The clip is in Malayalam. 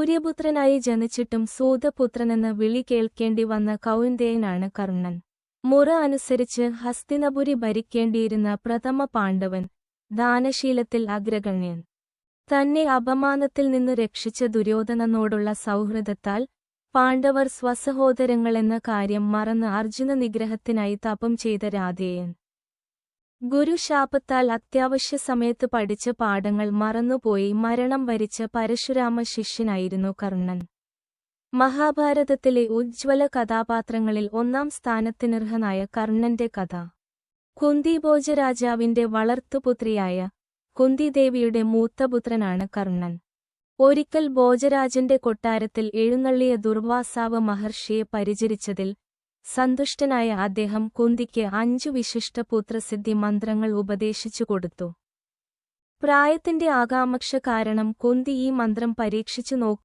സൂര്യപുത്രനായി ജനിച്ചിട്ടും സൂതപുത്രനെന്ന് വിളി കേൾക്കേണ്ടി വന്ന കൗന്ദേയനാണ് കർണൻ. മുറ അനുസരിച്ച് ഹസ്തിനപുരി ഭരിക്കേണ്ടിയിരുന്ന പ്രഥമ പാണ്ഡവൻ, ദാനശീലത്തിൽ അഗ്രഗണ്യൻ. തന്നെ അപമാനത്തിൽ നിന്നു രക്ഷിച്ച ദുര്യോധനനോടുള്ള സൗഹൃദത്താൽ പാണ്ഡവർ സ്വസഹോദരങ്ങളെന്ന കാര്യം മറന്ന് അർജുന നിഗ്രഹത്തിനായി തപം ചെയ്ത രാധേയൻ. ഗുരുശാപത്താൽ അത്യാവശ്യ സമയത്ത് പഠിച്ച പാഠങ്ങൾ മറന്നുപോയി മരണം വരിച്ച പരശുരാമ ശിഷ്യനായിരുന്നു കർണൻ. മഹാഭാരതത്തിലെ ഉജ്ജ്വല കഥാപാത്രങ്ങളിൽ ഒന്നാം സ്ഥാനത്തിനർഹനായ കർണന്റെ കഥ. കുന്തിഭോജരാജാവിന്റെ വളർത്തുപുത്രിയായ കുന്തിദേവിയുടെ മൂത്തപുത്രനാണ് കർണൻ. ഒരിക്കൽ ഭോജരാജന്റെ കൊട്ടാരത്തിൽ എഴുന്നള്ളിയ ദുർവാസാവ് മഹർഷിയെ പരിചരിച്ചതിൽ സന്തുഷ്ടനായ അദ്ദേഹം കുന്തിക്ക് 5 വിശിഷ്ട പുത്രസിദ്ധി മന്ത്രങ്ങൾ ഉപദേശിച്ചു കൊടുത്തു. പ്രായത്തിന്റെ ആകാംക്ഷ കാരണം കുന്തി ഈ മന്ത്രം പരീക്ഷിച്ചു